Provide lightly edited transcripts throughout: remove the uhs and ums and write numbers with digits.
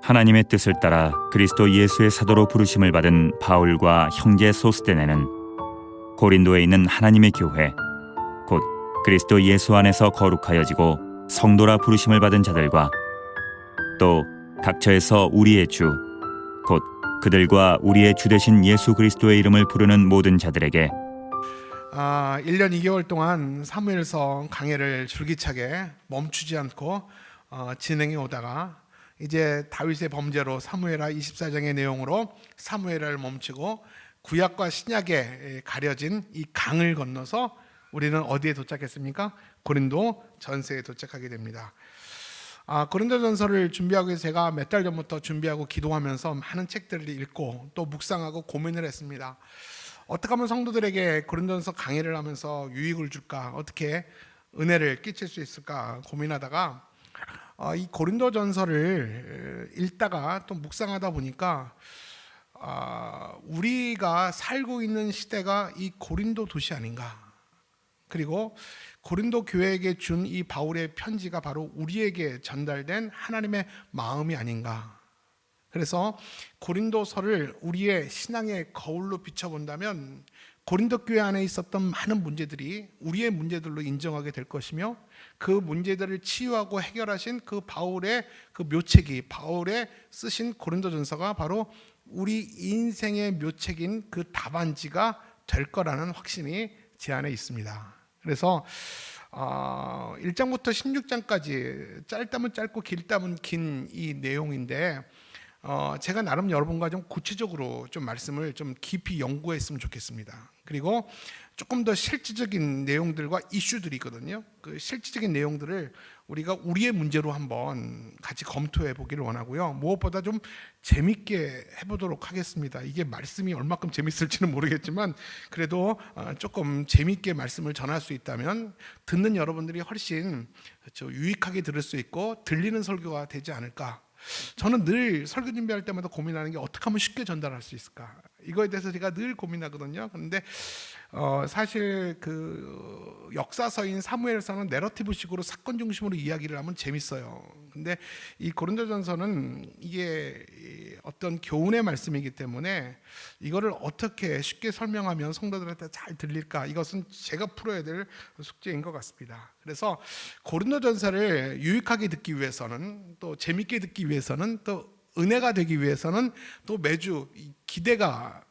하나님의 뜻을 따라 그리스도 예수의 사도로 부르심을 받은 바울과 형제 소스데네는 고린도에 있는 하나님의 교회, 곧 그리스도 예수 안에서 거룩하여지고 성도라 부르심을 받은 자들과 또 각처에서 우리의 주, 곧 그들과 우리의 주 되신 예수 그리스도의 이름을 부르는 모든 자들에게 1년 2개월 동안 사무엘서 강해를 줄기차게 멈추지 않고 진행해 오다가 이제 다윗의 범죄로 사무엘하 24장의 내용으로 사무엘을 멈추고 구약과 신약에 가려진 이 강을 건너서 우리는 어디에 도착했습니까? 고린도 전서에 도착하게 됩니다. 고린도 전서를 준비하기 위해서 제가 몇 달 전부터 준비하고 기도하면서 많은 책들을 읽고 또 묵상하고 고민을 했습니다. 어떻게 하면 성도들에게 고린도전서 강의를 하면서 유익을 줄까, 어떻게 은혜를 끼칠 수 있을까 고민하다가 이 고린도전서를 읽다가 또 묵상하다 보니까 우리가 살고 있는 시대가 이 고린도 도시 아닌가, 그리고 고린도 교회에게 준 이 바울의 편지가 바로 우리에게 전달된 하나님의 마음이 아닌가. 그래서 고린도서를 우리의 신앙의 거울로 비춰본다면 고린도 교회 안에 있었던 많은 문제들이 우리의 문제들로 인정하게 될 것이며, 그 문제들을 치유하고 해결하신 그 바울의 그 묘책이, 바울의 쓰신 고린도전서가 바로 우리 인생의 묘책인 그 답안지가 될 거라는 확신이 제 안에 있습니다. 그래서 1장부터 16장까지 짧다면 짧고 길다면 긴 이 내용인데 제가 나름 여러분과 좀 구체적으로 좀 말씀을 좀 깊이 연구했으면 좋겠습니다. 그리고 조금 더 실질적인 내용들과 이슈들이 있거든요. 그 실질적인 내용들을 우리가 우리의 문제로 한번 같이 검토해 보기를 원하고요. 무엇보다 좀 재밌게 해보도록 하겠습니다. 이게 말씀이 얼마큼 재밌을지는 모르겠지만 그래도 조금 재밌게 말씀을 전할 수 있다면 듣는 여러분들이 훨씬 유익하게 들을 수 있고 들리는 설교가 되지 않을까. 저는 늘 설교 준비할 때마다 고민하는 게 어떻게 하면 쉽게 전달할 수 있을까, 이거에 대해서 제가 늘 고민하거든요. 그런데 사실 그 역사서인 사무엘서는 내러티브식으로 사건 중심으로 이야기를 하면 재밌어요. 근데 이 고린도전서는 이게 어떤 교훈의 말씀이기 때문에 이거를 어떻게 쉽게 설명하면 성도들한테 잘 들릴까, 이것은 제가 풀어야 될 숙제인 것 같습니다. 그래서 고린도전서를 유익하게 듣기 위해서는, 또 재밌게 듣기 위해서는, 또 은혜가 되기 위해서는, 또 매주 기대가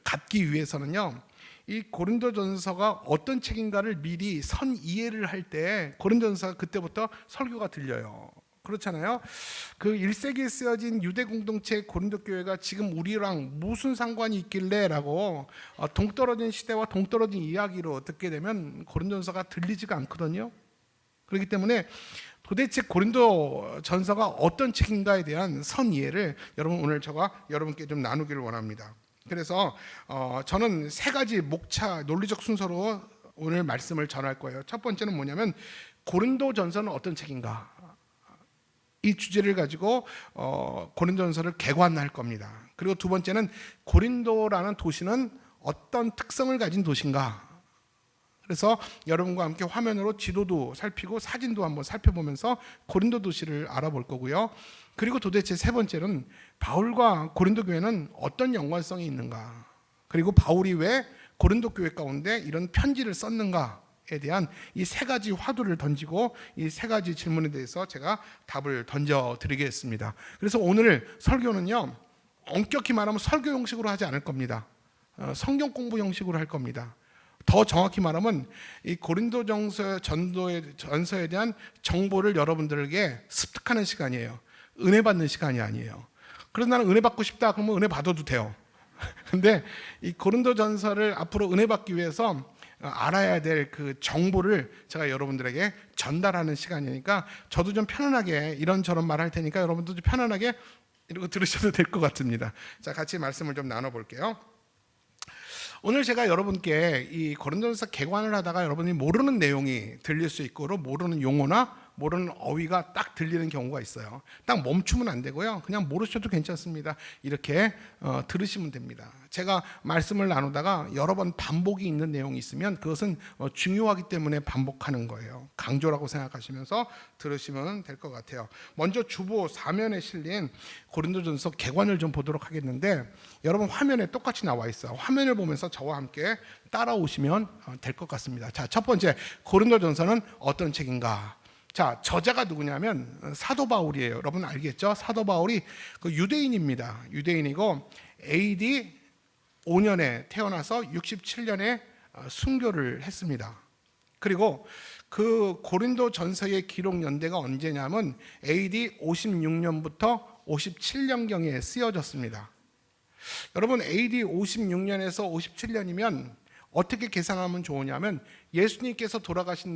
갖기 위해서는요, 이 고린도전서가 어떤 책인가를 미리 선 이해를 할 때 고린도전서가 그때부터 설교가 들려요. 그렇잖아요. 그 1세기에 쓰여진 유대 공동체 고린도 교회가 지금 우리랑 무슨 상관이 있길래 라고 동떨어진 시대와 동떨어진 이야기로 듣게 되면 고린도전서가 들리지가 않거든요. 그렇기 때문에 도대체 고린도 전서가 어떤 책인가에 대한 선 이해를 여러분 오늘 제가 여러분께 좀 나누기를 원합니다. 그래서 저는 세 가지 목차 논리적 순서로 오늘 말씀을 전할 거예요. 첫 번째는 뭐냐면 고린도 전서는 어떤 책인가, 이 주제를 가지고 고린도 전서를 개관할 겁니다. 그리고 두 번째는 고린도라는 도시는 어떤 특성을 가진 도시인가. 그래서 여러분과 함께 화면으로 지도도 살피고 사진도 한번 살펴보면서 고린도 도시를 알아볼 거고요. 그리고 도대체 세 번째는 바울과 고린도 교회는 어떤 연관성이 있는가, 그리고 바울이 왜 고린도 교회 가운데 이런 편지를 썼는가에 대한 이 세 가지 화두를 던지고 이 세 가지 질문에 대해서 제가 답을 던져드리겠습니다. 그래서 오늘 설교는요, 엄격히 말하면 설교 형식으로 하지 않을 겁니다. 성경 공부 형식으로 할 겁니다. 더 정확히 말하면 이 고린도 전서에 대한 정보를 여러분들에게 습득하는 시간이에요. 은혜 받는 시간이 아니에요. 그래서 나는 은혜 받고 싶다 그러면 은혜 받아도 돼요. 근데 이 고린도 전서를 앞으로 은혜 받기 위해서 알아야 될 그 정보를 제가 여러분들에게 전달하는 시간이니까 저도 좀 편안하게 이런저런 말할 테니까 여러분도 좀 편안하게 이러고 들으셔도 될 것 같습니다. 자, 같이 말씀을 좀 나눠볼게요. 오늘 제가 여러분께 이 고린도전서 개관을 하다가 여러분이 모르는 내용이 들릴 수 있고 모르는 용어나 모르는 어휘가 딱 들리는 경우가 있어요. 딱 멈추면 안 되고요. 그냥 모르셔도 괜찮습니다. 이렇게 들으시면 됩니다. 제가 말씀을 나누다가 여러 번 반복이 있는 내용이 있으면 그것은 중요하기 때문에 반복하는 거예요. 강조라고 생각하시면서 들으시면 될 것 같아요. 먼저 주보 4면에 실린 고린도전서 개관을 좀 보도록 하겠는데, 여러분 화면에 똑같이 나와 있어요. 화면을 보면서 저와 함께 따라오시면 될 것 같습니다. 자, 첫 번째, 고린도전서는 어떤 책인가? 자, 저자가 누구냐면 사도 바울이에요. 여러분 알겠죠? 사도 바울이 그 유대인입니다. 유대인이고 AD 5년에 태어나서 67년에 순교를 했습니다. 그리고 그 고린도 전서의 기록 연대가 언제냐면 AD 56년부터 57년경에 쓰여졌습니다. 여러분 AD 56년에서 57년이면 어떻게 계산하면 좋으냐면 예수님께서 돌아가신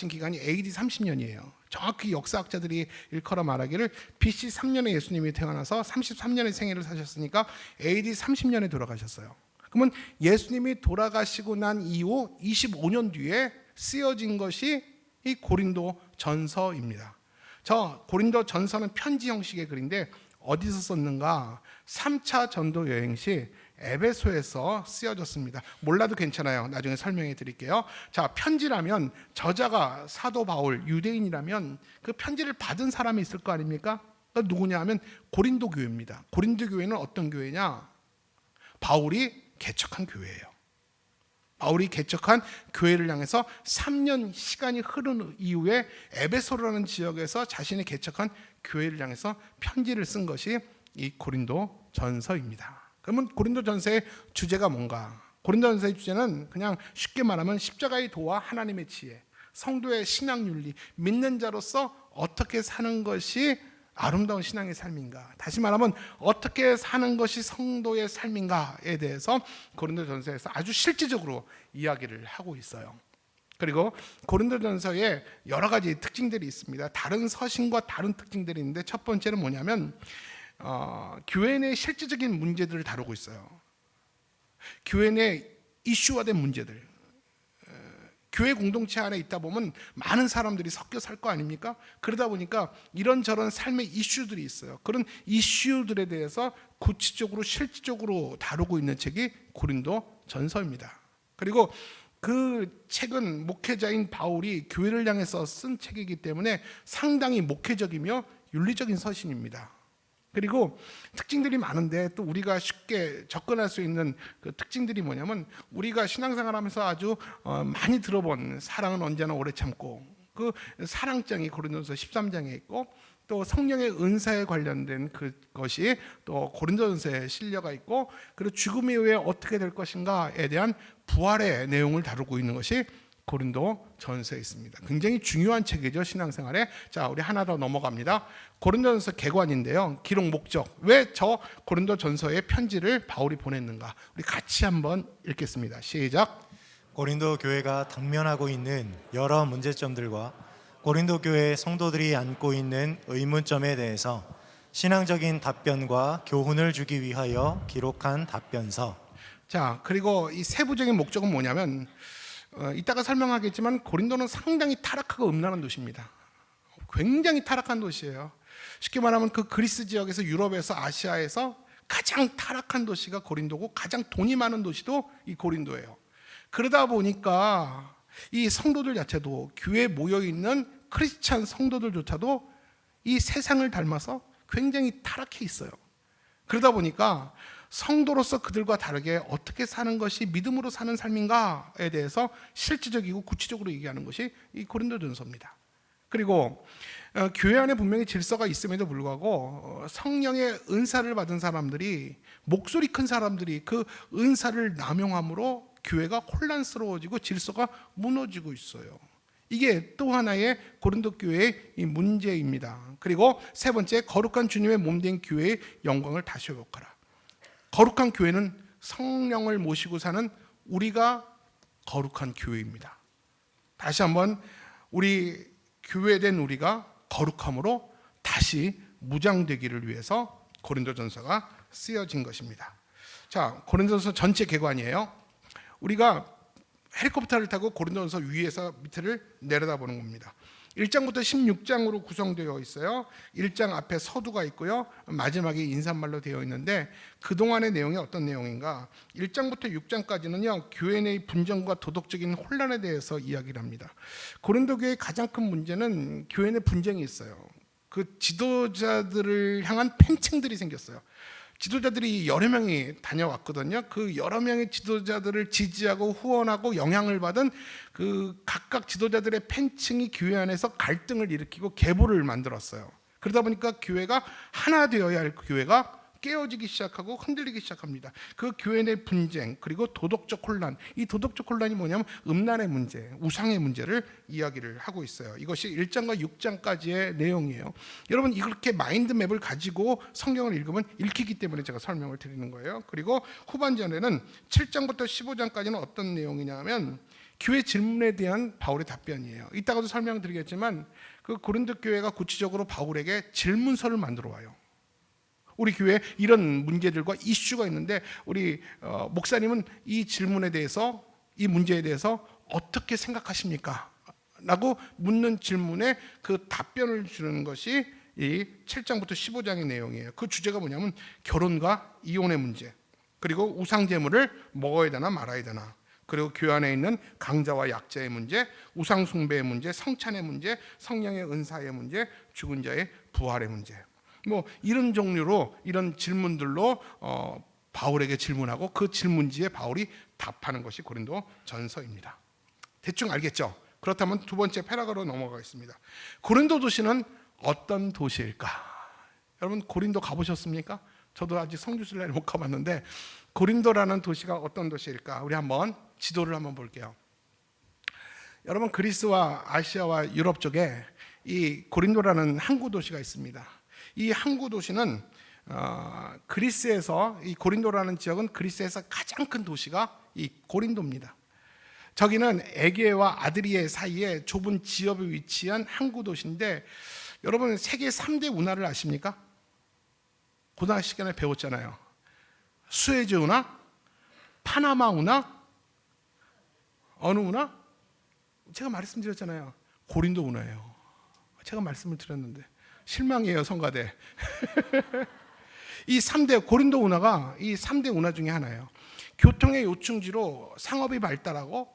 기간이 AD 30년이에요. 정확히 역사학자들이 일컬어 말하기를 BC 3년에 예수님이 태어나서 33년의 생애를 사셨으니까 AD 30년에 돌아가셨어요. 그러면 예수님이 돌아가시고 난 이후 25년 뒤에 쓰여진 것이 이 고린도 전서입니다. 저 고린도 전서는 편지 형식의 글인데 어디서 썼는가? 3차 전도 여행 시 에베소에서 쓰여졌습니다. 몰라도 괜찮아요. 나중에 설명해 드릴게요. 자, 편지라면 저자가 사도 바울 유대인이라면 그 편지를 받은 사람이 있을 거 아닙니까? 누구냐 하면 고린도 교회입니다. 고린도 교회는 어떤 교회냐? 바울이 개척한 교회예요. 바울이 개척한 교회를 향해서 3년 시간이 흐른 이후에 에베소라는 지역에서 자신이 개척한 교회를 향해서 편지를 쓴 것이 이 고린도 전서입니다. 그러면 고린도 전서의 주제가 뭔가? 고린도 전서의 주제는 그냥 쉽게 말하면 십자가의 도와 하나님의 지혜, 성도의 신앙 윤리, 믿는 자로서 어떻게 사는 것이 아름다운 신앙의 삶인가? 다시 말하면 어떻게 사는 것이 성도의 삶인가에 대해서 고린도 전서에서 아주 실질적으로 이야기를 하고 있어요. 그리고 고린도 전서에 여러 가지 특징들이 있습니다. 다른 서신과 다른 특징들이 있는데 첫 번째는 뭐냐면 교회 내 실질적인 문제들을 다루고 있어요. 교회 내 이슈화된 문제들. 교회 공동체 안에 있다 보면 많은 사람들이 섞여 살 거 아닙니까? 그러다 보니까 이런저런 삶의 이슈들이 있어요. 그런 이슈들에 대해서 구체적으로 실질적으로 다루고 있는 책이 고린도 전서입니다. 그리고 그 책은 목회자인 바울이 교회를 향해서 쓴 책이기 때문에 상당히 목회적이며 윤리적인 서신입니다. 그리고 특징들이 많은데 또 우리가 쉽게 접근할 수 있는 그 특징들이 뭐냐면 우리가 신앙생활하면서 아주 많이 들어본 사랑은 언제나 오래 참고 그 사랑장이 고린도전서 13장에 있고 또 성령의 은사에 관련된 그것이 또 고린도전서에 실려가 있고 그리고 죽음 이후에 어떻게 될 것인가에 대한 부활의 내용을 다루고 있는 것이 고린도 전서에 있습니다. 굉장히 중요한 책이죠, 신앙생활에. 자, 우리 하나 더 넘어갑니다. 고린도전서 개관인데요. 기록 목적. 왜 저 고린도 전서의 편지를 바울이 보냈는가? 우리 같이 한번 읽겠습니다. 시작. 고린도 교회가 당면하고 있는 여러 문제점들과 고린도 교회 성도들이 안고 있는 의문점에 대해서 신앙적인 답변과 교훈을 주기 위하여 기록한 답변서. 자, 그리고 이 세부적인 목적은 뭐냐면 이따가 설명하겠지만 고린도는 상당히 타락하고 음란한 도시입니다. 굉장히 타락한 도시예요. 쉽게 말하면 그 그리스 지역에서 유럽에서 아시아에서 가장 타락한 도시가 고린도고 가장 돈이 많은 도시도 이 고린도예요. 그러다 보니까 이 성도들 자체도 교회에 모여있는 크리스찬 성도들조차도 이 세상을 닮아서 굉장히 타락해 있어요. 그러다 보니까 성도로서 그들과 다르게 어떻게 사는 것이 믿음으로 사는 삶인가에 대해서 실질적이고 구체적으로 얘기하는 것이 이 고린도전서입니다. 그리고 교회 안에 분명히 질서가 있음에도 불구하고 성령의 은사를 받은 사람들이 목소리 큰 사람들이 그 은사를 남용함으로 교회가 혼란스러워지고 질서가 무너지고 있어요. 이게 또 하나의 고린도 교회의 이 문제입니다. 그리고 세 번째, 거룩한 주님의 몸된 교회의 영광을 다시 회복하라. 거룩한 교회는 성령을 모시고 사는 우리가 거룩한 교회입니다. 다시 한번 우리 교회된 우리가 거룩함으로 다시 무장되기를 위해서 고린도전서가 쓰여진 것입니다. 자, 고린도전서 전체 개관이에요. 우리가 헬리콥터를 타고 고린도전서 위에서 밑을 내려다보는 겁니다. 1장부터 16장으로 구성되어 있어요. 1장 앞에 서두가 있고요. 마지막에 인사말로 되어 있는데 그동안의 내용이 어떤 내용인가? 1장부터 6장까지는요. 교회 내의 분쟁과 도덕적인 혼란에 대해서 이야기를 합니다. 고린도 교회의 가장 큰 문제는 교회 내 분쟁이 있어요. 그 지도자들을 향한 팽창들이 생겼어요. 지도자들이 여러 명이 다녀왔거든요. 그 여러 명의 지도자들을 지지하고 후원하고 영향을 받은 그 각각 지도자들의 팬층이 교회 안에서 갈등을 일으키고 계보를 만들었어요. 그러다 보니까 교회가 하나 되어야 할 교회가 깨어지기 시작하고 흔들리기 시작합니다. 그 교회 내 분쟁 그리고 도덕적 혼란, 이 도덕적 혼란이 뭐냐면 음란의 문제, 우상의 문제를 이야기를 하고 있어요. 이것이 1장과 6장까지의 내용이에요. 여러분 이렇게 마인드맵을 가지고 성경을 읽으면 읽히기 때문에 제가 설명을 드리는 거예요. 그리고 후반전에는 7장부터 15장까지는 어떤 내용이냐면 교회 질문에 대한 바울의 답변이에요. 이따가도 설명드리겠지만 그 고린도 교회가 구체적으로 바울에게 질문서를 만들어 와요. 우리 교회에 이런 문제들과 이슈가 있는데 우리 목사님은 이 질문에 대해서, 이 문제에 대해서 어떻게 생각하십니까? 라고 묻는 질문에 그 답변을 주는 것이 이 7장부터 15장의 내용이에요. 그 주제가 뭐냐면 결혼과 이혼의 문제, 그리고 우상 제물을 먹어야 되나 말아야 되나, 그리고 교회 안에 있는 강자와 약자의 문제, 우상 숭배의 문제, 성찬의 문제, 성령의 은사의 문제, 죽은 자의 부활의 문제, 뭐 이런 종류로 이런 질문들로 바울에게 질문하고 그 질문지에 바울이 답하는 것이 고린도 전서입니다. 대충 알겠죠? 그렇다면 두 번째 패러그로 넘어가겠습니다. 고린도 도시는 어떤 도시일까? 여러분 고린도 가보셨습니까? 저도 아직 성지순례를 못 가봤는데 고린도라는 도시가 어떤 도시일까? 우리 한번 지도를 한번 볼게요. 여러분 그리스와 아시아와 유럽 쪽에 이 고린도라는 항구 도시가 있습니다. 이 항구 도시는 그리스에서, 이 고린도라는 지역은 그리스에서 가장 큰 도시가 이 고린도입니다. 저기는 에게와 아드리에 사이에 좁은 지역에 위치한 항구 도시인데 여러분 세계 3대 운하를 아십니까? 고등학교 시간에 배웠잖아요. 수에즈 운하, 파나마 운하, 어느 운하? 제가 말씀드렸잖아요. 고린도 운하예요. 제가 말씀을 드렸는데 실망이에요, 성가대. 이 3대 고린도 운하가 이 3대 운하 중에 하나예요. 교통의 요충지로 상업이 발달하고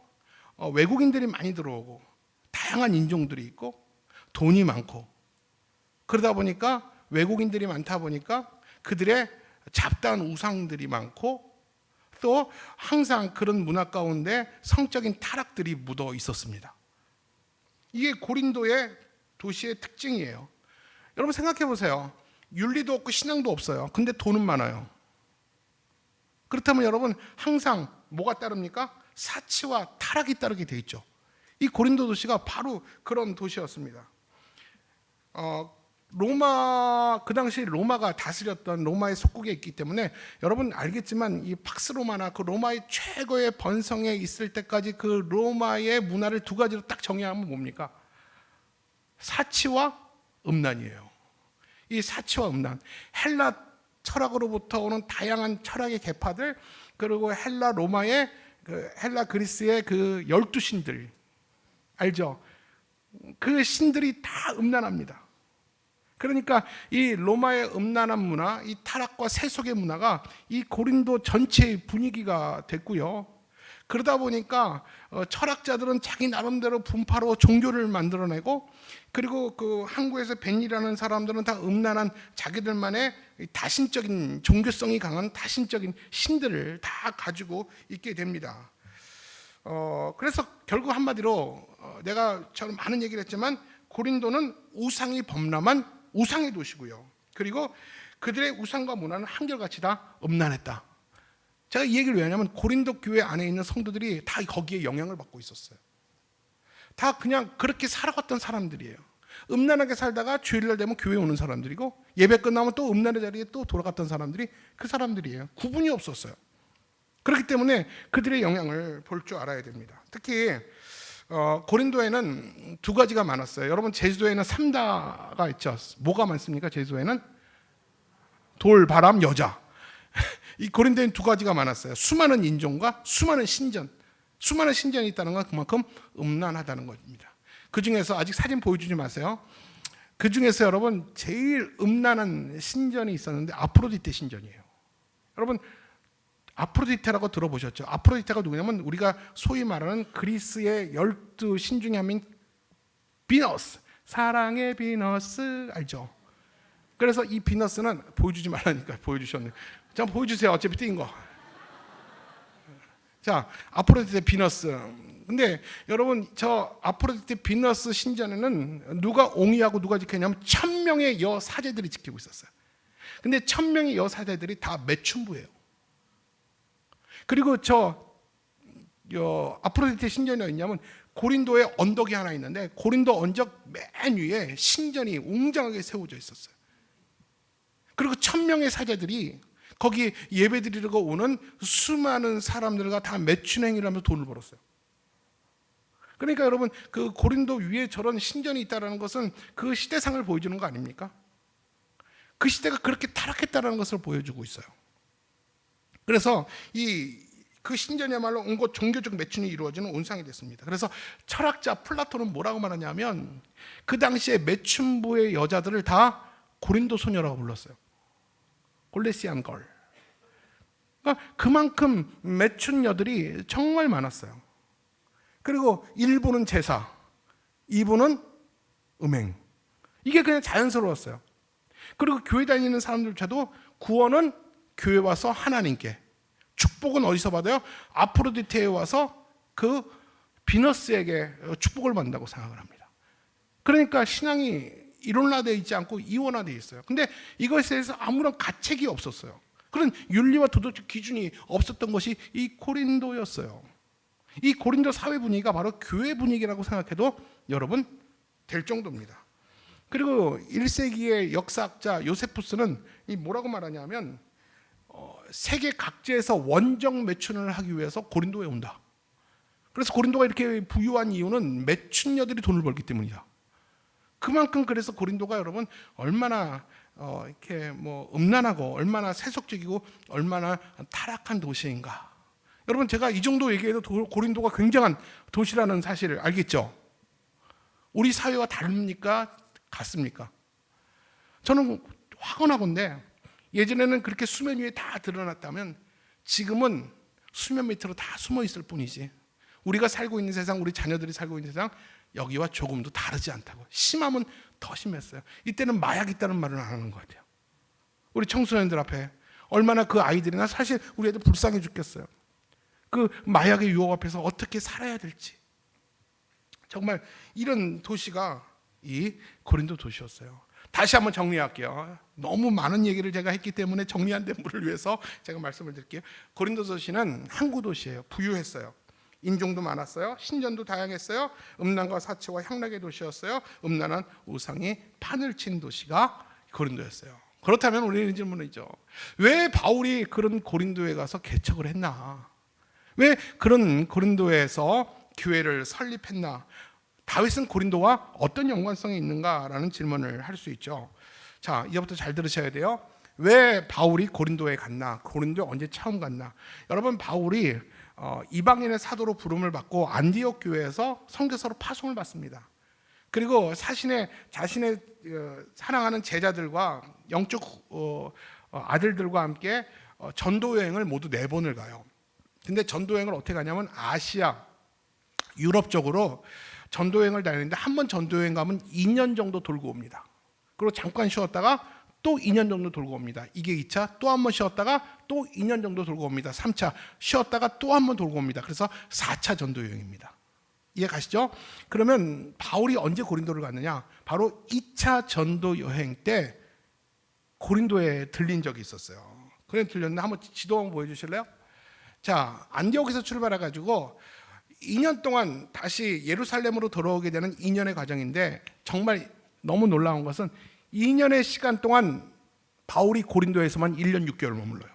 외국인들이 많이 들어오고 다양한 인종들이 있고 돈이 많고 그러다 보니까 외국인들이 많다 보니까 그들의 잡다한 우상들이 많고 또 항상 그런 문화 가운데 성적인 타락들이 묻어 있었습니다. 이게 고린도의 도시의 특징이에요. 여러분 생각해 보세요. 윤리도 없고 신앙도 없어요. 근데 돈은 많아요. 그렇다면 여러분 항상 뭐가 따릅니까? 사치와 타락이 따르게 돼 있죠. 이 고린도 도시가 바로 그런 도시였습니다. 로마, 그 당시 로마가 다스렸던 로마의 속국에 있기 때문에 여러분 알겠지만 이 팍스 로마나 그 로마의 최고의 번성에 있을 때까지 그 로마의 문화를 두 가지로 딱 정의하면 뭡니까? 사치와 음란이에요. 이 사치와 음란, 헬라 철학으로부터 오는 다양한 철학의 계파들, 그리고 헬라 로마의 헬라 그리스의 그 12신들 알죠? 그 신들이 다 음란합니다. 그러니까 이 로마의 음란한 문화, 이 타락과 세속의 문화가 이 고린도 전체의 분위기가 됐고요. 그러다 보니까 철학자들은 자기 나름대로 분파로 종교를 만들어내고, 그리고 그 항구에서 벤이라는 사람들은 다 음란한 자기들만의 다신적인 종교성이 강한 다신적인 신들을 다 가지고 있게 됩니다. 그래서 결국 한마디로 내가 저는 많은 얘기를 했지만 고린도는 우상이 범람한 우상의 도시고요. 그리고 그들의 우상과 문화는 한결같이 다 음란했다. 제가 이 얘기를 왜 하냐면 고린도 교회 안에 있는 성도들이 다 거기에 영향을 받고 있었어요. 다 그냥 그렇게 살아왔던 사람들이에요. 음란하게 살다가 주일날 되면 교회에 오는 사람들이고 예배 끝나면 또 음란의 자리에 또 돌아갔던 사람들이 그 사람들이에요. 구분이 없었어요. 그렇기 때문에 그들의 영향을 볼 줄 알아야 됩니다. 특히 고린도에는 두 가지가 많았어요. 여러분 제주도에는 3다가 있죠. 뭐가 많습니까? 제주도에는 돌, 바람, 여자. 이 고린도에는 두 가지가 많았어요. 수많은 인종과 수많은 신전. 수많은 신전이 있다는 건 그만큼 음란하다는 겁니다. 그 중에서 아직 사진 보여주지 마세요. 그 중에서 여러분 제일 음란한 신전이 있었는데 아프로디테 신전이에요. 여러분 아프로디테라고 들어보셨죠? 아프로디테가 누구냐면 우리가 소위 말하는 그리스의 12신 중에 한 명인 비너스, 사랑의 비너스 알죠? 그래서 이 비너스는 보여주지 말라니까 보여주셨네. 자, 보여주세요. 어차피 띄인 거. 자, 아프로디테 비너스. 근데 여러분 저 아프로디테 비너스 신전에는 누가 옹이하고 누가 지켰냐면 1000명의 여사제들이 지키고 있었어요. 근데 1000명의 여사제들이 다 매춘부예요. 그리고 저 아프로디테 신전이 어디냐면 고린도에 언덕이 하나 있는데 고린도 언덕 맨 위에 신전이 웅장하게 세워져 있었어요. 그리고 1000명의 사제들이 거기 예배드리려고 오는 수많은 사람들과 다 매춘행위를 하면서 돈을 벌었어요. 그러니까 여러분 그 고린도 위에 저런 신전이 있다는 것은 그 시대상을 보여주는 거 아닙니까? 그 시대가 그렇게 타락했다는 것을 보여주고 있어요. 그래서 그 신전이야말로 온갖 종교적 매춘이 이루어지는 온상이 됐습니다. 그래서 철학자 플라톤은 뭐라고 말하냐면 그 당시에 매춘부의 여자들을 다 고린도 소녀라고 불렀어요. 골레시안 걸. 그러니까 그만큼 매춘녀들이 정말 많았어요. 그리고 1부는 제사, 2부는 음행. 이게 그냥 자연스러웠어요. 그리고 교회 다니는 사람들조차도 구원은 교회 와서 하나님께, 축복은 어디서 받아요? 아프로디테에 와서 그 비너스에게 축복을 받는다고 생각을 합니다. 그러니까 신앙이 이론화되어 있지 않고 이원화되어 있어요. 근데 이것에 대해서 아무런 가책이 없었어요. 그런 윤리와 도덕적 기준이 없었던 것이 이 고린도였어요. 이 고린도 사회 분위기가 바로 교회 분위기라고 생각해도 여러분 될 정도입니다. 그리고 1세기의 역사학자 요세푸스는 이 뭐라고 말하냐면 세계 각지에서 원정 매춘을 하기 위해서 고린도에 온다. 그래서 고린도가 이렇게 부유한 이유는 매춘녀들이 돈을 벌기 때문이다. 그만큼 그래서 고린도가 여러분 얼마나 이렇게 뭐 음란하고 얼마나 세속적이고 얼마나 타락한 도시인가. 여러분 제가 이 정도 얘기해도 고린도가 굉장한 도시라는 사실을 알겠죠? 우리 사회와 다릅니까? 같습니까? 저는 확언하건대 예전에는 그렇게 수면 위에 다 드러났다면 지금은 수면 밑으로 다 숨어 있을 뿐이지 우리가 살고 있는 세상, 우리 자녀들이 살고 있는 세상 여기와 조금도 다르지 않다고. 심하면 더 심했어요. 이때는 마약 있다는 말은 안 하는 것 같아요. 우리 청소년들 앞에 얼마나 그 아이들이나 사실 우리 애들 불쌍해 죽겠어요. 그 마약의 유혹 앞에서 어떻게 살아야 될지. 정말 이런 도시가 이 고린도 도시였어요. 다시 한번 정리할게요. 너무 많은 얘기를 제가 했기 때문에 정리 안 된 분을 위해서 제가 말씀을 드릴게요. 고린도 도시는 항구 도시예요. 부유했어요. 인종도 많았어요. 신전도 다양했어요. 음란과 사치와 향락의 도시였어요. 음란한 우상이 판을 친 도시가 고린도였어요. 그렇다면 우리는 질문이죠. 왜 바울이 그런 고린도에 가서 개척을 했나? 왜 그런 고린도에서 교회를 설립했나? 다윗은 고린도와 어떤 연관성이 있는가라는 질문을 할 수 있죠. 자, 이제부터 잘 들으셔야 돼요. 왜 바울이 고린도에 갔나? 고린도에 언제 처음 갔나? 여러분 바울이 이방인의 사도로 부름을 받고 안디옥 교회에서 선교사로 파송을 받습니다. 그리고 자신의 사랑하는 제자들과 영적 아들들과 함께 전도 여행을 모두 4번을 가요. 근데 전도 여행을 어떻게 가냐면 아시아, 유럽 쪽으로 전도 여행을 다니는데 한 번 전도 여행 가면 2년 정도 돌고 옵니다. 그리고 잠깐 쉬었다가 또 2년 정도 돌고 옵니다. 이게 2차, 또 한 번 쉬었다가 또 2년 정도 돌고 옵니다. 3차, 쉬었다가 또 한 번 돌고 옵니다. 그래서 4차 전도 여행입니다. 이해 가시죠? 그러면 바울이 언제 고린도를 갔느냐? 바로 2차 전도 여행 때 고린도에 들린 적이 있었어요. 그래 들렸는데 한번 지도 한번 보여주실래요? 자, 안디옥에서 출발해가지고 2년 동안 다시 예루살렘으로 돌아오게 되는 2년의 과정인데 정말 너무 놀라운 것은 2년의 시간 동안 바울이 고린도에서만 1년 6개월 머물러요.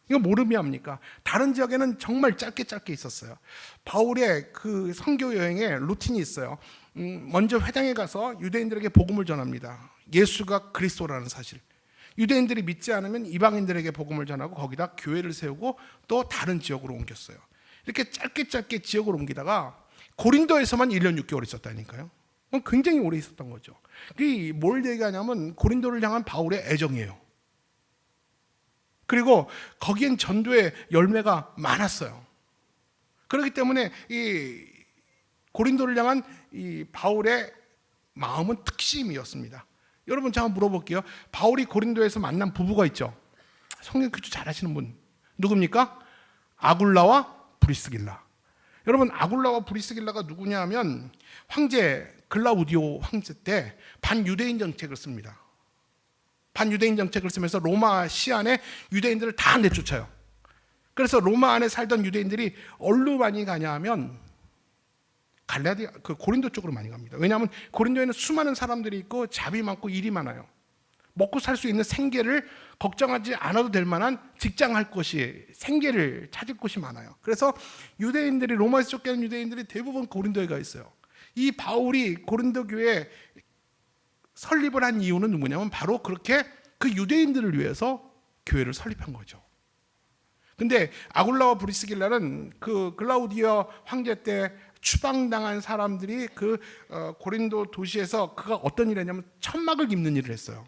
이거 뭘 의미합니까? 다른 지역에는 정말 짧게 있었어요. 바울의 그 선교 여행에 루틴이 있어요. 먼저 회당에 가서 유대인들에게 복음을 전합니다. 예수가 그리스도라는 사실. 유대인들이 믿지 않으면 이방인들에게 복음을 전하고 거기다 교회를 세우고 또 다른 지역으로 옮겼어요. 이렇게 짧게 지역을 옮기다가 고린도에서만 1년 6개월 있었다니까요. 굉장히 오래 있었던 거죠. 그게 뭘 얘기하냐면 고린도를 향한 바울의 애정이에요. 그리고 거기엔 전도의 열매가 많았어요. 그렇기 때문에 이 고린도를 향한 이 바울의 마음은 특심이었습니다. 여러분 제가 물어볼게요. 바울이 고린도에서 만난 부부가 있죠. 성경 교주 잘하시는 분 누굽니까? 아굴라와 브리스길라. 여러분 아굴라와 브리스길라가 누구냐 하면 황제 글라우디오 황제 때 반유대인 정책을 씁니다. 반유대인 정책을 쓰면서 로마 시안에 유대인들을 다 내쫓아요. 그래서 로마 안에 살던 유대인들이 어디로 많이 가냐 하면 그 고린도 쪽으로 많이 갑니다. 왜냐하면 고린도에는 수많은 사람들이 있고 잡이 많고 일이 많아요. 먹고 살 수 있는 생계를 걱정하지 않아도 될 만한 직장할 곳이, 생계를 찾을 곳이 많아요. 그래서 유대인들이, 로마에서 쫓겨난 유대인들이 대부분 고린도에 가 있어요. 이 바울이 고린도 교회에 설립을 한 이유는 뭐냐면 바로 그렇게 그 유대인들을 위해서 교회를 설립한 거죠. 근데 아굴라와 브리스길라는 그 글라우디오 황제 때 추방당한 사람들이 그 고린도 도시에서 그가 어떤 일을 했냐면 천막을 입는 일을 했어요.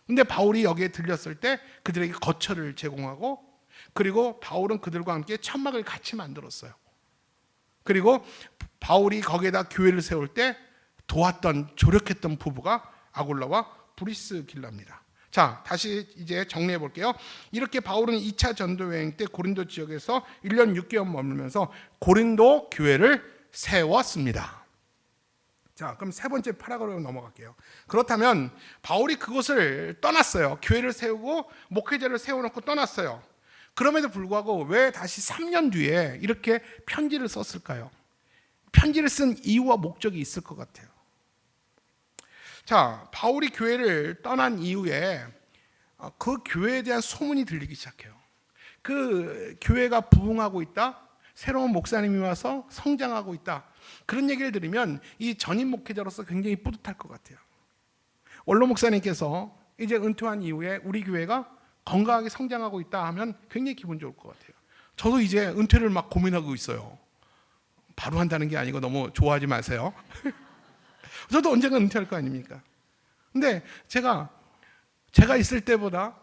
근데 바울이 여기에 들렸을 때 그들에게 거처를 제공하고, 그리고 바울은 그들과 함께 천막을 같이 만들었어요. 그리고 바울이 거기에다 교회를 세울 때 도왔던, 조력했던 부부가 아굴라와 브리스길라입니다. 자, 다시 이제 정리해 볼게요. 이렇게 바울은 2차 전도 여행 때 고린도 지역에서 1년 6개월 머물면서 고린도 교회를 세웠습니다. 자, 그럼 세 번째 파라그라프로 넘어갈게요. 그렇다면 바울이 그곳을 떠났어요. 교회를 세우고 목회자를 세워놓고 떠났어요. 그럼에도 불구하고 왜 다시 3년 뒤에 이렇게 편지를 썼을까요? 편지를 쓴 이유와 목적이 있을 것 같아요. 자, 바울이 교회를 떠난 이후에 그 교회에 대한 소문이 들리기 시작해요. 그 교회가 부흥하고 있다, 새로운 목사님이 와서 성장하고 있다, 그런 얘기를 들으면 이 전임 목회자로서 굉장히 뿌듯할 것 같아요. 원로 목사님께서 이제 은퇴한 이후에 우리 교회가 건강하게 성장하고 있다 하면 굉장히 기분 좋을 것 같아요. 저도 이제 은퇴를 막 고민하고 있어요. 바로 한다는 게 아니고 너무 좋아하지 마세요. 저도 언젠가 은퇴할 거 아닙니까? 근데 제가 있을 때보다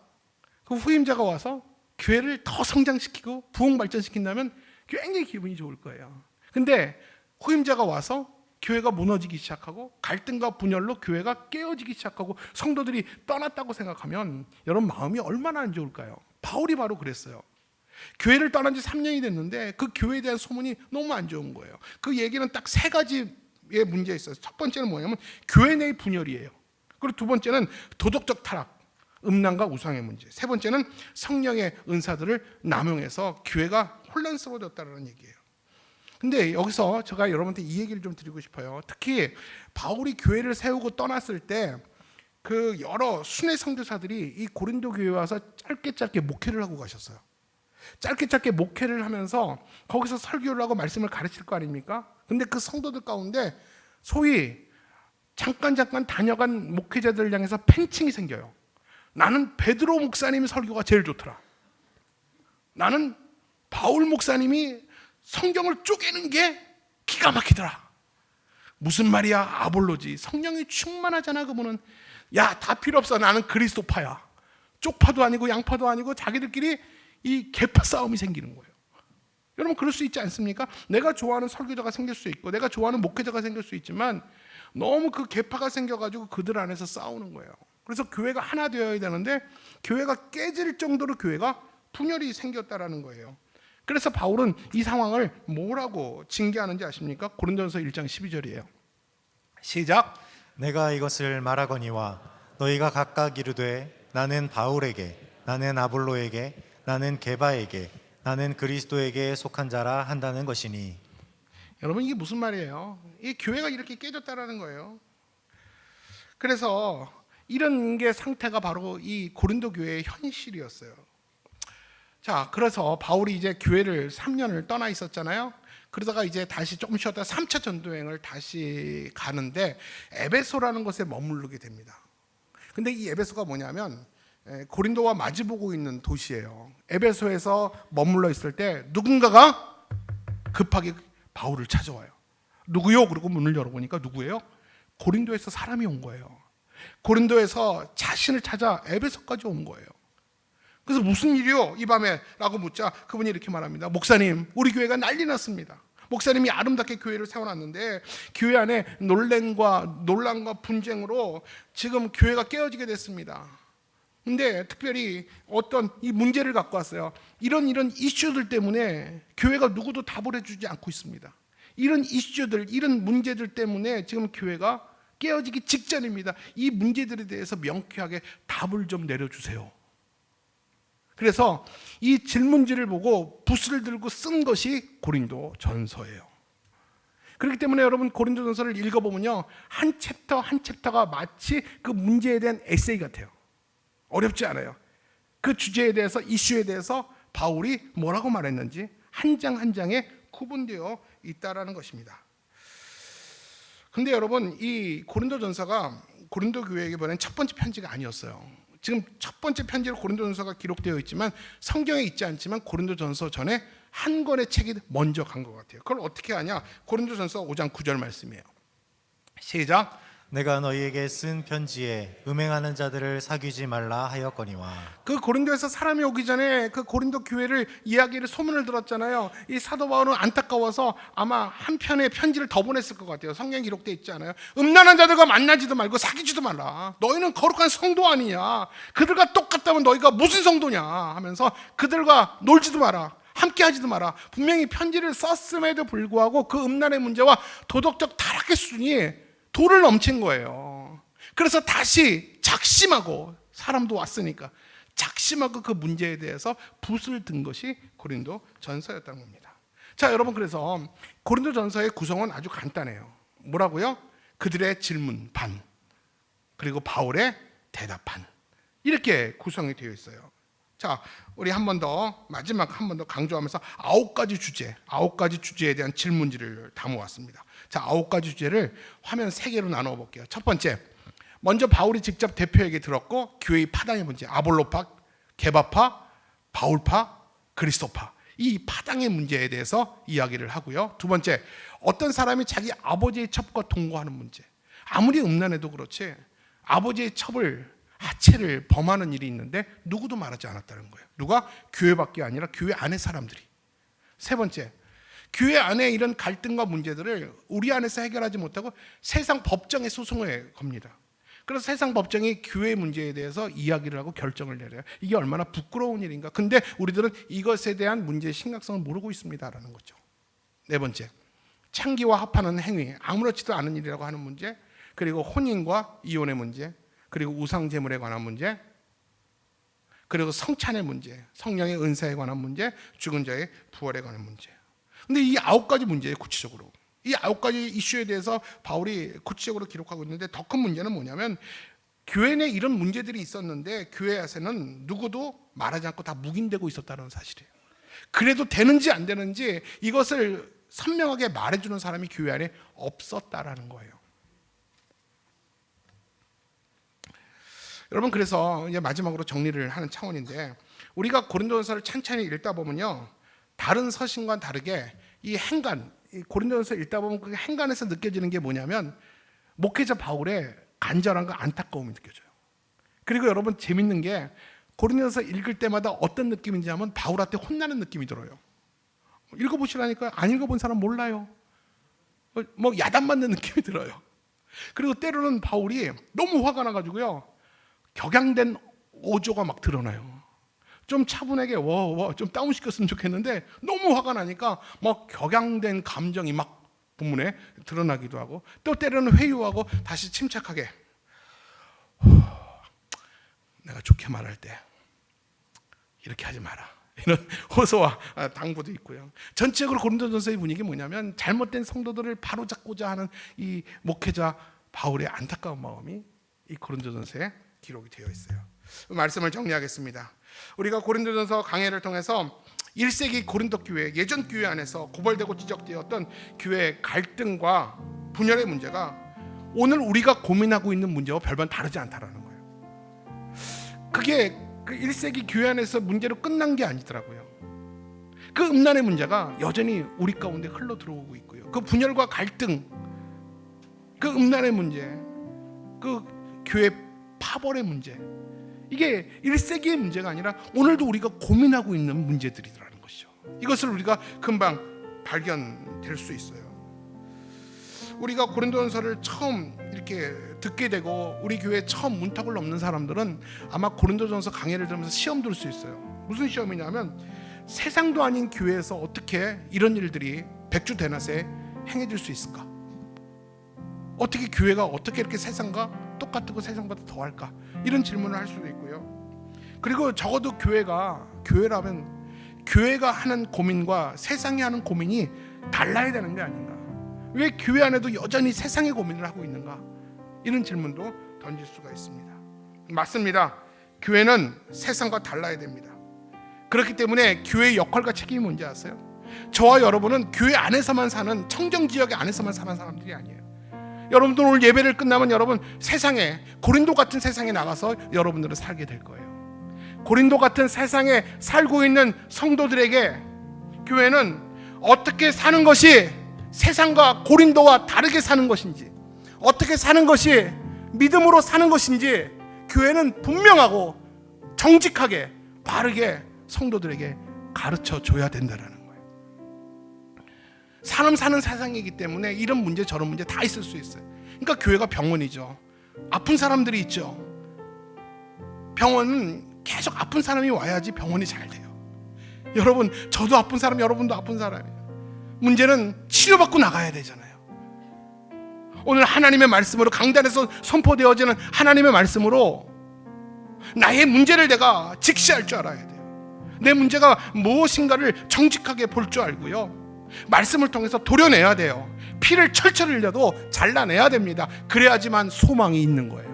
그 후임자가 와서 교회를 더 성장시키고 부흥 발전시킨다면 굉장히 기분이 좋을 거예요. 근데 후임자가 와서 교회가 무너지기 시작하고 갈등과 분열로 교회가 깨어지기 시작하고 성도들이 떠났다고 생각하면 여러분 마음이 얼마나 안 좋을까요? 바울이 바로 그랬어요. 교회를 떠난 지 3년이 됐는데 그 교회에 대한 소문이 너무 안 좋은 거예요. 그 얘기는 딱 세 가지의 문제가 있어요. 첫 번째는 뭐냐면 교회 내의 분열이에요. 그리고 두 번째는 도덕적 타락, 음란과 우상의 문제. 세 번째는 성령의 은사들을 남용해서 교회가 혼란스러워졌다는 얘기예요. 근데 여기서 제가 여러분한테 이 얘기를 좀 드리고 싶어요. 특히 바울이 교회를 세우고 떠났을 때 그 여러 순회 선교사들이 이 고린도 교회에 와서 짧게 목회를 하고 가셨어요. 짧게 목회를 하면서 거기서 설교를 하고 말씀을 가르칠 거 아닙니까? 근데 그 성도들 가운데 소위 잠깐 다녀간 목회자들을 향해서 팬층이 생겨요. 나는 베드로 목사님 설교가 제일 좋더라. 나는 바울 목사님이 성경을 쪼개는 게 기가 막히더라. 무슨 말이야? 아볼로지. 성령이 충만하잖아 그분은. 야, 다 필요 없어. 나는 그리스도파야. 쪽파도 아니고 양파도 아니고 자기들끼리 이 계파 싸움이 생기는 거예요. 여러분 그럴 수 있지 않습니까? 내가 좋아하는 설교자가 생길 수 있고 내가 좋아하는 목회자가 생길 수 있지만 너무 그 계파가 생겨가지고 그들 안에서 싸우는 거예요. 그래서 교회가 하나 되어야 되는데 교회가 깨질 정도로 교회가 분열이 생겼다라는 거예요. 그래서 바울은 이 상황을 뭐라고 징계하는지 아십니까? 고린도전서 1장 12절이에요. 시작. 내가 이것을 말하거니와 너희가 각각 이르되 나는 바울에게, 나는 아볼로에게, 나는 게바에게, 나는 그리스도에게 속한 자라 한다는 것이니. 여러분 이게 무슨 말이에요? 이 교회가 이렇게 깨졌다라는 거예요. 그래서 이런 게 상태가 바로 이 고린도 교회의 현실이었어요. 자, 그래서 바울이 이제 교회를 3년을 떠나 있었잖아요. 그러다가 이제 다시 조금 쉬었다가 3차 전도여행을 다시 가는데 에베소라는 곳에 머무르게 됩니다. 근데 이 에베소가 뭐냐면 고린도와 마주보고 있는 도시예요. 에베소에서 머물러 있을 때 누군가가 급하게 바울을 찾아와요. 누구요? 그리고 문을 열어보니까 누구예요? 고린도에서 사람이 온 거예요. 고린도에서 자신을 찾아 에베소까지 온 거예요. 그래서 무슨 일이요? 이 밤에? 라고 묻자 그분이 이렇게 말합니다. 목사님, 우리 교회가 난리 났습니다. 목사님이 아름답게 교회를 세워놨는데 교회 안에 논란과 분쟁으로 지금 교회가 깨어지게 됐습니다. 근데 특별히 어떤 이 문제를 갖고 왔어요. 이런 이슈들 때문에 교회가 누구도 답을 해주지 않고 있습니다. 이런 이슈들, 이런 문제들 때문에 지금 교회가 깨어지기 직전입니다. 이 문제들에 대해서 명쾌하게 답을 좀 내려주세요. 그래서 이 질문지를 보고 붓을 들고 쓴 것이 고린도 전서예요. 그렇기 때문에 여러분 고린도 전서를 읽어보면요, 한 챕터 한 챕터가 마치 그 문제에 대한 에세이 같아요. 어렵지 않아요. 그 주제에 대해서, 이슈에 대해서 바울이 뭐라고 말했는지 한 장 한 장에 구분되어 있다라는 것입니다. 근데 여러분, 이 고린도 전서가 고린도 교회에게 보낸 첫 번째 편지가 아니었어요. 지금 첫 번째 편지로 고린도 전서가 기록되어 있지만 성경에 있지 않지만 고린도 전서 전에 한 권의 책이 먼저 간 것 같아요. 그걸 어떻게 하냐? 고린도 전서 5장 9절 말씀이에요. 시작. 내가 너희에게 쓴 편지에 음행하는 자들을 사귀지 말라 하였거니와. 그 고린도에서 사람이 오기 전에 그 고린도 교회를 이야기를 소문을 들었잖아요. 이 사도 바울은 안타까워서 아마 한 편의 편지를 더 보냈을 것 같아요. 성경에 기록되어 있지 않아요? 음란한 자들과 만나지도 말고 사귀지도 말라. 너희는 거룩한 성도 아니냐? 그들과 똑같다면 너희가 무슨 성도냐? 하면서 그들과 놀지도 마라. 함께 하지도 마라. 분명히 편지를 썼음에도 불구하고 그 음란의 문제와 도덕적 타락의 수준이 도를 넘친 거예요. 그래서 다시 작심하고, 사람도 왔으니까 작심하고 그 문제에 대해서 붓을 든 것이 고린도 전서였다는 겁니다. 자, 여러분, 그래서 고린도 전서의 구성은 아주 간단해요. 뭐라고요? 그들의 질문 반, 그리고 바울의 대답 반, 이렇게 구성이 되어 있어요. 자, 우리 마지막 한 번 더 강조하면서 9가지 주제에 대한 질문지를 담아왔습니다. 자, 9가지 주제를 화면 3개로 나누어 볼게요. 첫 번째, 먼저 바울이 직접 대표에게 들었고 교회의 파당의 문제, 아볼로파, 게바파, 바울파, 그리스도파, 이 파당의 문제에 대해서 이야기를 하고요. 두 번째, 어떤 사람이 자기 아버지의 첩과 동거하는 문제. 아무리 음란해도 그렇지 아버지의 첩을, 하체를 범하는 일이 있는데 누구도 말하지 않았다는 거예요. 누가? 교회밖에 아니라 교회 안의 사람들이. 세 번째, 교회 안에 이런 갈등과 문제들을 우리 안에서 해결하지 못하고 세상 법정에 소송을 겁니다. 그래서 세상 법정이 교회 문제에 대해서 이야기를 하고 결정을 내려요. 이게 얼마나 부끄러운 일인가. 근데 우리들은 이것에 대한 문제의 심각성을 모르고 있습니다라는 거죠. 네 번째, 창기와 합하는 행위, 아무렇지도 않은 일이라고 하는 문제, 그리고 혼인과 이혼의 문제, 그리고 우상 제물에 관한 문제, 그리고 성찬의 문제, 성령의 은사에 관한 문제, 죽은 자의 부활에 관한 문제. 근데 이 9가지 문제예요. 구체적으로 이 9가지 이슈에 대해서 바울이 구체적으로 기록하고 있는데, 더 큰 문제는 뭐냐면 교회 내 이런 문제들이 있었는데 교회에서는 누구도 말하지 않고 다 묵인되고 있었다는 사실이에요. 그래도 되는지 안 되는지 이것을 선명하게 말해주는 사람이 교회 안에 없었다라는 거예요. 여러분, 그래서 이제 마지막으로 정리를 하는 차원인데, 우리가 고린도전서를 찬찬히 읽다 보면요, 다른 서신과는 다르게 이 행간, 이 고린도전서 읽다 보면 그 행간에서 느껴지는 게 뭐냐면 목회자 바울의 간절함과 안타까움이 느껴져요. 그리고 여러분, 재밌는 게 고린도전서 읽을 때마다 어떤 느낌인지 하면 바울한테 혼나는 느낌이 들어요. 읽어보시라니까. 안 읽어본 사람 몰라요. 뭐 야단맞는 느낌이 들어요. 그리고 때로는 바울이 너무 화가 나가지고요, 격양된 어조가 막 드러나요. 좀 차분하게 좀 다운시켰으면 좋겠는데 너무 화가 나니까 막 격양된 감정이 막 본문에 드러나기도 하고, 또 때로는 회유하고 다시 침착하게 내가 좋게 말할 때 이렇게 하지 마라, 이런 호소와 당부도 있고요. 전체적으로 고린도전서의 분위기 뭐냐면 잘못된 성도들을 바로잡고자 하는 이 목회자 바울의 안타까운 마음이 이 고린도전서에 기록이 되어 있어요. 말씀을 정리하겠습니다. 우리가 고린도전서 강해를 통해서 1세기 고린도 교회, 예전 교회 안에서 고발되고 지적되었던 교회의 갈등과 분열의 문제가 오늘 우리가 고민하고 있는 문제와 별반 다르지 않다라는 거예요. 그게 그 1세기 교회 안에서 문제로 끝난 게 아니더라고요. 그 음란의 문제가 여전히 우리 가운데 흘러 들어오고 있고요. 그 분열과 갈등, 그 음란의 문제, 그 교회 파벌의 문제, 이게 1세기의 문제가 아니라 오늘도 우리가 고민하고 있는 문제들이라는 것이죠. 이것을 우리가 금방 발견될 수 있어요. 우리가 고린도전서를 처음 이렇게 듣게 되고 우리 교회에 처음 문턱을 넘는 사람들은 아마 고린도전서 강의를 들으면서 시험 들 수 있어요. 무슨 시험이냐면 세상도 아닌 교회에서 어떻게 이런 일들이 백주대낮에 행해질 수 있을까? 어떻게 교회가 어떻게 이렇게 세상과 똑같고 세상보다 더할까? 이런 질문을 할 수도 있고요. 그리고 적어도 교회라면 교회가 하는 고민과 세상이 하는 고민이 달라야 되는 게 아닌가? 왜 교회 안에도 여전히 세상의 고민을 하고 있는가? 이런 질문도 던질 수가 있습니다. 맞습니다. 교회는 세상과 달라야 됩니다. 그렇기 때문에 교회의 역할과 책임이 뭔지 아세요? 저와 여러분은 교회 안에서만 사는 청정지역 안에서만 사는 사람들이 아니에요. 여러분들 오늘 예배를 끝나면 여러분 세상에, 고린도 같은 세상에 나가서 여러분들은 살게 될 거예요. 고린도 같은 세상에 살고 있는 성도들에게 교회는 어떻게 사는 것이 세상과 고린도와 다르게 사는 것인지, 어떻게 사는 것이 믿음으로 사는 것인지 교회는 분명하고 정직하게 바르게 성도들에게 가르쳐 줘야 된다는 거예요. 사람 사는 세상이기 때문에 이런 문제 저런 문제 다 있을 수 있어요. 그러니까 교회가 병원이죠. 아픈 사람들이 있죠. 병원은 계속 아픈 사람이 와야지 병원이 잘 돼요. 여러분, 저도 아픈 사람, 여러분도 아픈 사람이에요. 문제는 치료받고 나가야 되잖아요. 오늘 하나님의 말씀으로 강단에서 선포되어지는 하나님의 말씀으로 나의 문제를 내가 직시할 줄 알아야 돼요. 내 문제가 무엇인가를 정직하게 볼 줄 알고요. 말씀을 통해서 도려내야 돼요. 피를 철철 흘려도 잘라내야 됩니다. 그래야지만 소망이 있는 거예요.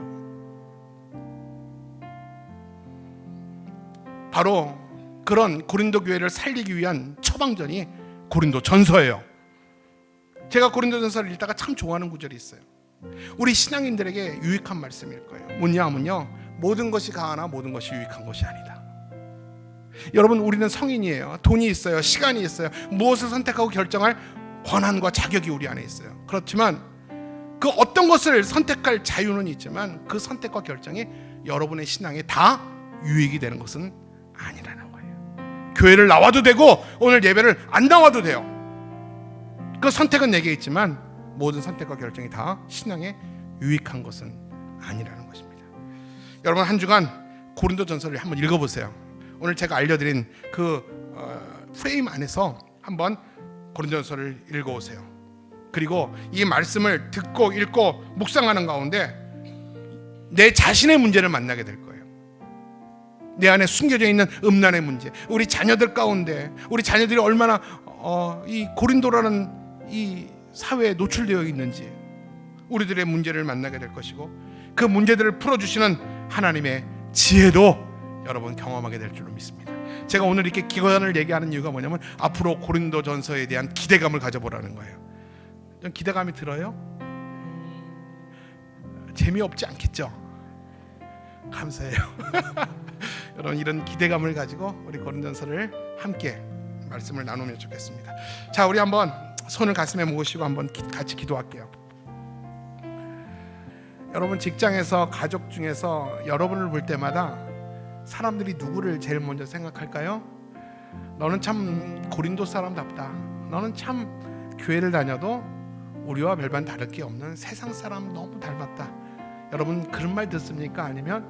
바로 그런 고린도 교회를 살리기 위한 처방전이 고린도 전서예요. 제가 고린도 전서를 읽다가 참 좋아하는 구절이 있어요. 우리 신앙인들에게 유익한 말씀일 거예요. 뭐냐면요, 모든 것이 가하나 모든 것이 유익한 것이 아니다. 여러분, 우리는 성인이에요. 돈이 있어요. 시간이 있어요. 무엇을 선택하고 결정할 권한과 자격이 우리 안에 있어요. 그렇지만 그 어떤 것을 선택할 자유는 있지만 그 선택과 결정이 여러분의 신앙에 다 유익이 되는 것은 아니라는 거예요. 교회를 나와도 되고 오늘 예배를 안 나와도 돼요. 그 선택은 내게 있지만 모든 선택과 결정이 다 신앙에 유익한 것은 아니라는 것입니다. 여러분, 한 주간 고린도전서를 한번 읽어보세요. 오늘 제가 알려드린 그 프레임 안에서 한번 고린도전서를 읽어오세요. 그리고 이 말씀을 듣고 읽고 묵상하는 가운데 내 자신의 문제를 만나게 될 거예요. 내 안에 숨겨져 있는 음란의 문제, 우리 자녀들 가운데 우리 자녀들이 얼마나 이 고린도라는 이 사회에 노출되어 있는지 우리들의 문제를 만나게 될 것이고, 그 문제들을 풀어주시는 하나님의 지혜도 여러분 경험하게 될 줄로 믿습니다. 제가 오늘 이렇게 기관을 얘기하는 이유가 뭐냐면 앞으로 고린도전서에 대한 기대감을 가져보라는 거예요. 좀 기대감이 들어요? 재미없지 않겠죠? 감사해요. 여러분, 이런 기대감을 가지고 우리 고린도전서를 함께 말씀을 나누면 좋겠습니다. 자, 우리 한번 손을 가슴에 모으시고 한번 같이 기도할게요. 여러분, 직장에서 가족 중에서 여러분을 볼 때마다 사람들이 누구를 제일 먼저 생각할까요? 너는 참 고린도 사람답다. 너는 참 교회를 다녀도 우리와 별반 다를 게 없는 세상 사람 너무 닮았다. 여러분, 그런 말 듣습니까? 아니면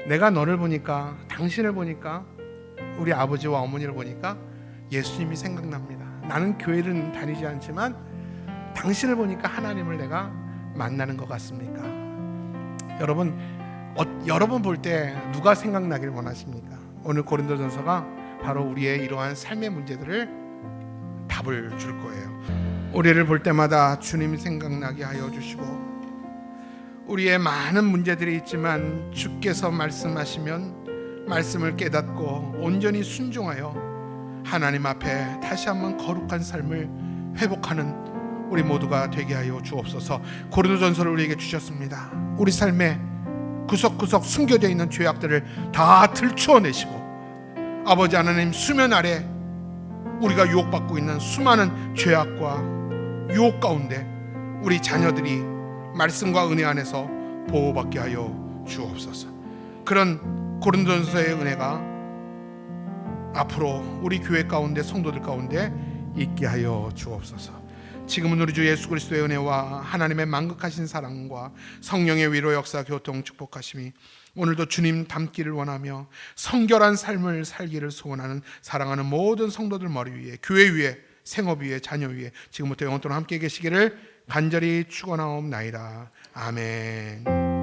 내가 너를 보니까, 당신을 보니까, 우리 아버지와 어머니를 보니까 예수님이 생각납니다. 나는 교회를 다니지 않지만 당신을 보니까 하나님을 내가 만나는 것 같습니까? 여러분, 여러분 볼 때 누가 생각나길 원하십니까? 오늘 고린도전서가 바로 우리의 이러한 삶의 문제들을 답을 줄 거예요. 우리를 볼 때마다 주님이 생각나게 하여 주시고, 우리의 많은 문제들이 있지만 주께서 말씀하시면 말씀을 깨닫고 온전히 순종하여 하나님 앞에 다시 한번 거룩한 삶을 회복하는 우리 모두가 되게 하여 주옵소서. 고린도전서를 우리에게 주셨습니다. 우리 삶에 구석구석 숨겨져 있는 죄악들을 다 들추어내시고 아버지 하나님 수면 아래 우리가 유혹받고 있는 수많은 죄악과 유혹 가운데 우리 자녀들이 말씀과 은혜 안에서 보호받게 하여 주옵소서. 그런 고린도전서의 은혜가 앞으로 우리 교회 가운데 성도들 가운데 있게 하여 주옵소서. 지금은 우리 주 예수 그리스도의 은혜와 하나님의 만극하신 사랑과 성령의 위로 역사 교통 축복하심이 오늘도 주님 닮기를 원하며 성결한 삶을 살기를 소원하는 사랑하는 모든 성도들 머리 위에, 교회 위에, 생업 위에, 자녀 위에 지금부터 영원토록 함께 계시기를 간절히 축원하옵나이다. 아멘.